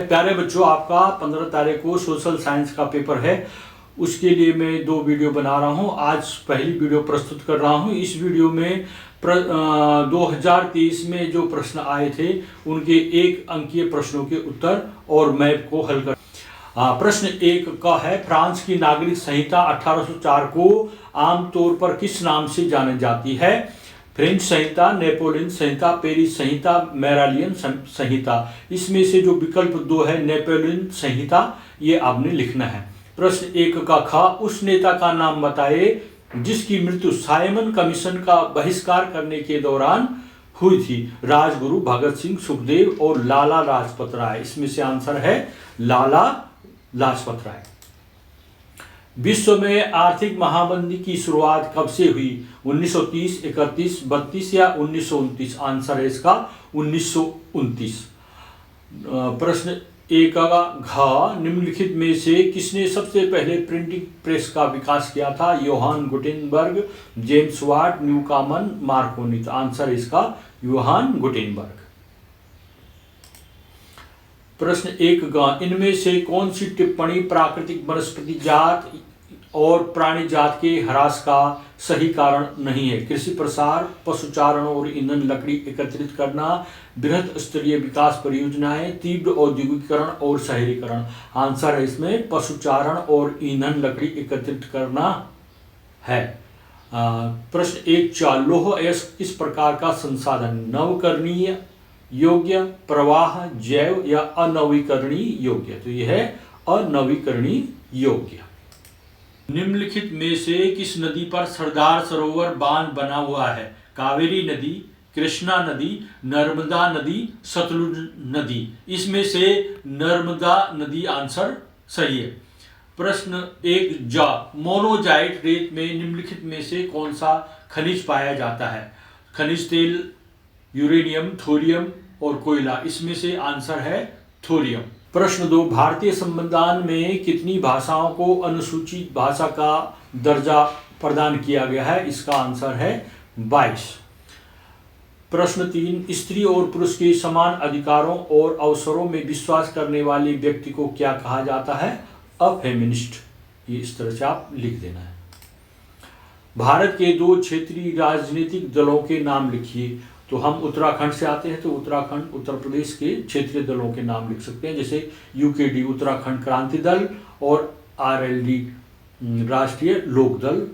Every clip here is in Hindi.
प्यारे बच्चों, आपका 15 तारीख को सोशल साइंस का पेपर है। उसके लिए मैं 2 वीडियो बना रहा हूं। आज पहली वीडियो प्रस्तुत कर रहा हूं। इस वीडियो में 2023 में जो प्रश्न आए थे उनके 1 अंकीय प्रश्नों के उत्तर और मैप को हल कर। प्रश्न 1 का है, फ्रांस की नागरिक संहिता 1804 को आमतौर पर किस नाम से जानी जाती है? फ्रेंच संहिता, नेपोलियन संहिता, पेरिस संहिता, मेरालियन संहिता। इसमें से जो विकल्प 2 है नेपोलियन संहिता, ये आपने लिखना है। प्रश्न 1 का ख, उस नेता का नाम बताए जिसकी मृत्यु साइमन कमीशन का बहिष्कार करने के दौरान हुई थी। राजगुरु, भगत सिंह, सुखदेव और लाला लाजपत राय। इसमें से आंसर है लाला लाजपत राय। विश्व में आर्थिक महामंदी की शुरुआत कब से हुई? 1930, 31, 32 या 1929? आंसर है इसका 1929। प्रश्न 1 का घ, निम्नलिखित में से किसने सबसे पहले प्रिंटिंग प्रेस का विकास किया था? Johann Gutenberg, James Watt, Newcomen, Marconi. Answer है इसका योहान गुटेनबर्ग। प्रश्न 1 ग, इनमें से कौन सी टिप्पणी प्राकृतिक वनस्पति जात और प्राणी जात के ह्रास का सही कारण नहीं है? कृषि प्रसार, पशुचारण और ईंधन लकड़ी एकत्रित करना, बृहत स्तरीय विकास परियोजनाएं, तीव्र औद्योगिकरण और शहरीकरण। आंसर है इसमें पशुचारण और ईंधन लकड़ी एकत्रित करना है। प्रश्न 1 4, लौह अयस्क किस प्रकार का संसाधन? नवकरणीय योग्य, प्रवाह, जैव या अनवीकरणीय योग्य? तो यह है अनवीकरणीय योग्य। निम्नलिखित में से किस नदी पर सरदार सरोवर बांध बना हुआ है? कावेरी नदी, कृष्णा नदी, नर्मदा नदी, सतलुज नदी। इसमें से नर्मदा नदी आंसर सही है। प्रश्न 1 ज, मोनोजाइट रेत में निम्नलिखित में से कौन सा खनिज पाया जाता है? खनिज तेल, यूरेनियम, थोरियम और कोयला। इसमें से आंसर है थोरियम। प्रश्न 2, भारतीय संविधान में कितनी भाषाओं को अनुसूचित भाषा का दर्जा प्रदान किया गया है? इसका आंसर है 22। प्रश्न 3, स्त्री और पुरुष के समान अधिकारों और अवसरों में विश्वास करने वाले व्यक्ति को क्या कहा जाता है? A feminist. ये इस तरह से आप लिख देना है। भारत के 2 क्षेत्रीय राजनीतिक दलों के नाम लिखिए। तो हम उत्तराखंड से आते हैं, तो उत्तराखंड उत्तर प्रदेश के क्षेत्रीय दलों के नाम लिख सकते हैं, जैसे यूकेडी उत्तराखंड क्रांति दल और आरएलडी राष्ट्रीय लोक दल।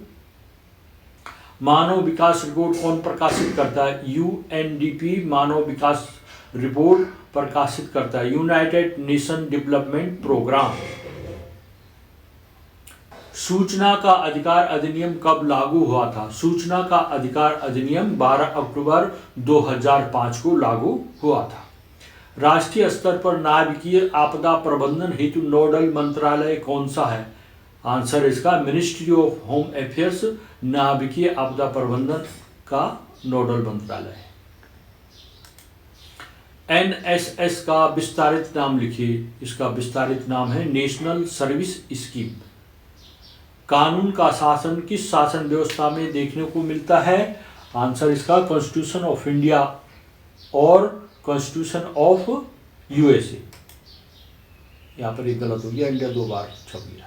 मानव विकास रिपोर्ट कौन प्रकाशित करता है? यूएनडीपी मानव विकास रिपोर्ट प्रकाशित करता है। United Nation Development Programme. सूचना का अधिकार अधिनियम कब लागू हुआ था? सूचना का अधिकार अधिनियम 12 अक्टूबर 2005 को लागू हुआ था। राष्ट्रीय स्तर पर नाभिकीय आपदा प्रबंधन हेतु नोडल मंत्रालय कौन सा है? आंसर इसका मिनिस्ट्री ऑफ होम अफेयर्स नाभिकीय आपदा प्रबंधन का नोडल मंत्रालय है। एनएसएस का विस्तारित नाम लिखिए। इसका विस्तारित नाम है नेशनल सर्विस स्कीम। कानून का शासन किस शासन व्यवस्था में देखने को मिलता है? आंसर इसका कॉन्स्टिट्यूशन ऑफ इंडिया और कॉन्स्टिट्यूशन ऑफ यूएसए। यहां पर एक गलत हो गया, इंडिया 2 बार छप गया।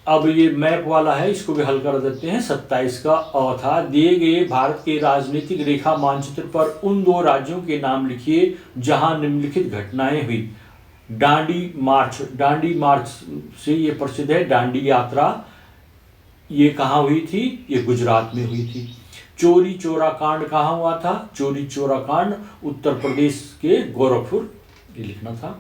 अब ये मैप वाला है, इसको भी हल कर देते हैं। 27 का अ था, दिए गए भारत के राजनीतिक रेखा मानचित्र पर उन 2 राज्यों के नाम लिखिए जहां निम्नलिखित घटनाएं हुई। डांडी मार्च से ये प्रसिद्ध है। डांडी यात्रा ये कहाँ हुई थी? ये गुजरात में हुई थी। चोरी चोरा कांड कहाँ हुआ था? चोरी चोरा कांड उत्तर प्रदेश के गोरखपुर, ये लिखना था।